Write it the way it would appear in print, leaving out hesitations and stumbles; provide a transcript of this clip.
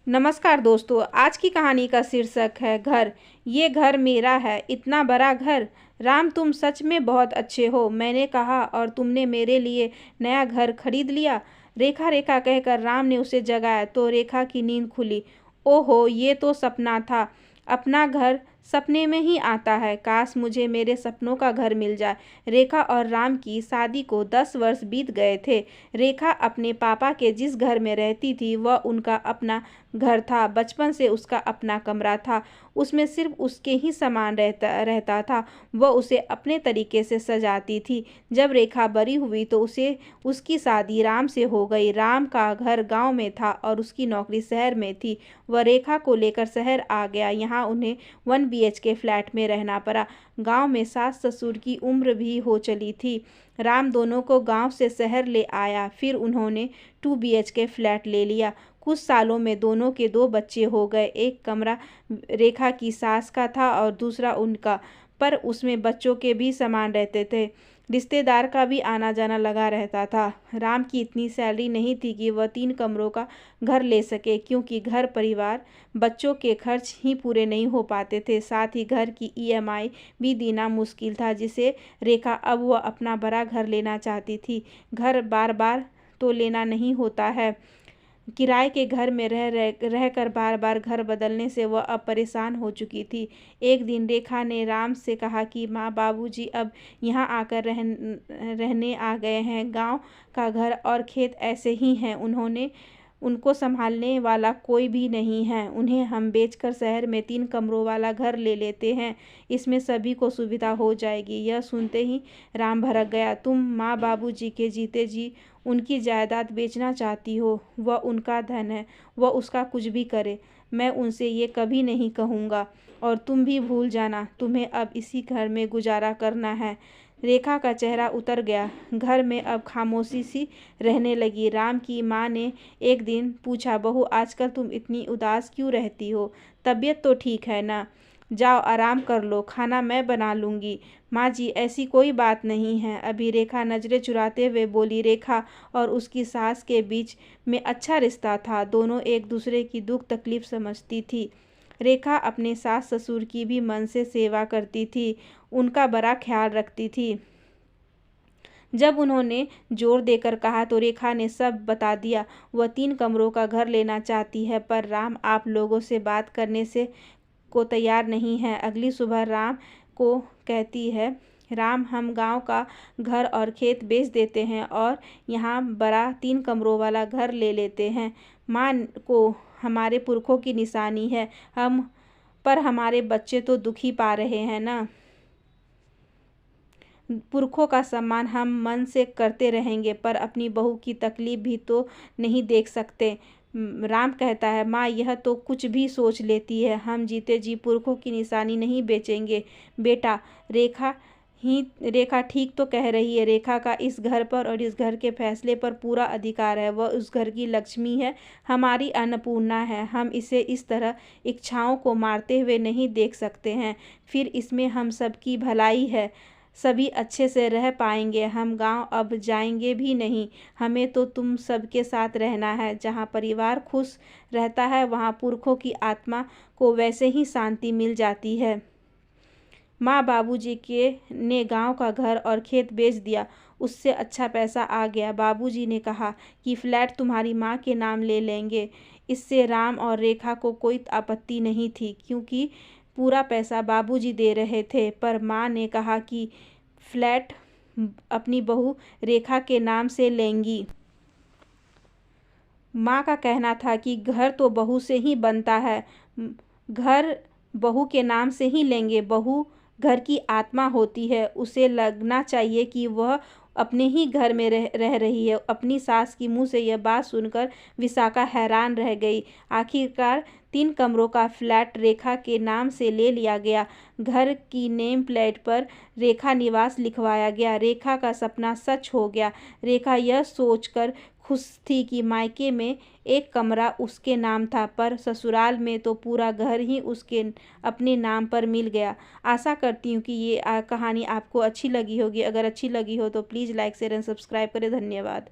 नमस्कार दोस्तों, आज की कहानी का शीर्षक है घर। ये घर मेरा है, इतना बड़ा घर। राम, तुम सच में बहुत अच्छे हो, मैंने कहा, और तुमने मेरे लिए नया घर खरीद लिया। रेखा रेखा कहकर राम ने उसे जगाया तो रेखा की नींद खुली। ओहो, ये तो सपना था। अपना घर सपने में ही आता है। काश मुझे मेरे सपनों का घर मिल जाए। रेखा और राम की शादी को 10 वर्ष बीत गए थे। रेखा अपने पापा के जिस घर में रहती थी वह उनका अपना घर था। बचपन से उसका अपना कमरा था, उसमें सिर्फ उसके ही सामान रहता था। वह उसे अपने तरीके से सजाती थी। जब रेखा बड़ी हुई तो उसे उसकी शादी राम से हो गई। राम का घर गांव में था और उसकी नौकरी शहर में थी। वह रेखा को लेकर शहर आ गया। यहाँ उन्हें 1 BHK फ्लैट में रहना पड़ा। गांव में सास ससुर की उम्र भी हो चली थी। राम दोनों को गांव से शहर ले आया, फिर उन्होंने 2 BHK फ्लैट ले लिया। कुछ सालों में दोनों के 2 बच्चे हो गए। एक कमरा रेखा की सास का था और दूसरा उनका, पर उसमें बच्चों के भी सामान रहते थे। रिश्तेदार का भी आना जाना लगा रहता था। राम की इतनी सैलरी नहीं थी कि वह 3 कमरों का घर ले सके, क्योंकि घर परिवार बच्चों के खर्च ही पूरे नहीं हो पाते थे। साथ ही घर की EMI भी देना मुश्किल था, जिसे रेखा अब वह अपना बड़ा घर लेना चाहती थी। घर बार बार तो लेना नहीं होता है। किराए के घर में रहकर बार बार घर बदलने से वह अब परेशान हो चुकी थी। एक दिन रेखा ने राम से कहा कि माँ, बाबूजी अब यहाँ आकर रहने आ गए हैं। गांव का घर और खेत ऐसे ही हैं, उनको संभालने वाला कोई भी नहीं है। उन्हें हम बेचकर शहर में 3 कमरों वाला घर ले लेते हैं, इसमें सभी को सुविधा हो जाएगी। यह सुनते ही राम भड़क गया। तुम माँ बाबूजी के जीते जी उनकी जायदाद बेचना चाहती हो? वह उनका धन है, वह उसका कुछ भी करे। मैं उनसे ये कभी नहीं कहूँगा। और तुम भी भूल जाना, तुम्हें अब इसी घर में गुजारा करना है। रेखा का चेहरा उतर गया। घर में अब खामोशी सी रहने लगी। राम की माँ ने एक दिन पूछा, बहू, आजकल तुम इतनी उदास क्यों रहती हो? तबीयत तो ठीक है ना? जाओ आराम कर लो, खाना मैं बना लूँगी। माँ जी, ऐसी कोई बात नहीं है। अभी रेखा नज़रें चुराते हुए बोली। रेखा और उसकी सास के बीच में अच्छा रिश्ता था। दोनों एक दूसरे की दुख तकलीफ समझती थी। रेखा अपने सास ससुर की भी मन से सेवा करती थी, उनका बड़ा ख्याल रखती थी। जब उन्होंने जोर देकर कहा तो रेखा ने सब बता दिया। वह 3 कमरों का घर लेना चाहती है, पर राम आप लोगों से बात करने से को तैयार नहीं है। अगली सुबह राम को कहती है, राम, हम गांव का घर और खेत बेच देते हैं और यहाँ बड़ा 3 कमरों वाला घर ले लेते हैं। माँ को हमारे पुरखों की निशानी है, पर हमारे बच्चे तो दुखी पा रहे हैं ना। पुरखों का सम्मान हम मन से करते रहेंगे, पर अपनी बहू की तकलीफ भी तो नहीं देख सकते। राम कहता है, माँ, यह तो कुछ भी सोच लेती है। हम जीते जी पुरखों की निशानी नहीं बेचेंगे बेटा। रेखा ठीक तो कह रही है। रेखा का इस घर पर और इस घर के फैसले पर पूरा अधिकार है। वह उस घर की लक्ष्मी है, हमारी अन्नपूर्णा है। हम इसे इस तरह इच्छाओं को मारते हुए नहीं देख सकते हैं। फिर इसमें हम सबकी भलाई है, सभी अच्छे से रह पाएंगे। हम गांव अब जाएंगे भी नहीं। हमें तो तुम सबके साथ रहना है। जहां परिवार खुश रहता है वहां पुरखों की आत्मा को वैसे ही शांति मिल जाती है। माँ बाबूजी ने गांव का घर और खेत बेच दिया, उससे अच्छा पैसा आ गया। बाबूजी ने कहा कि फ्लैट तुम्हारी माँ के नाम ले लेंगे। इससे राम और रेखा को कोई आपत्ति नहीं थी, क्योंकि पूरा पैसा बाबूजी दे रहे थे। पर माँ ने कहा कि फ्लैट अपनी बहू रेखा के नाम से लेंगी। माँ का कहना था कि घर तो बहू से ही बनता है, घर बहू के नाम से ही लेंगे। बहू घर की आत्मा होती है, उसे लगना चाहिए कि वह अपने ही घर में रह रही है। अपनी सास की मुंह से यह बात सुनकर विशाखा हैरान रह गई। आखिरकार 3 कमरों का फ्लैट रेखा के नाम से ले लिया गया। घर की नेम प्लेट पर रेखा निवास लिखवाया गया। रेखा का सपना सच हो गया। रेखा यह सोचकर खुश थी कि मायके में एक कमरा उसके नाम था, पर ससुराल में तो पूरा घर ही उसके अपने नाम पर मिल गया। आशा करती हूँ कि ये कहानी आपको अच्छी लगी होगी। अगर अच्छी लगी हो तो please like share and subscribe करें। धन्यवाद।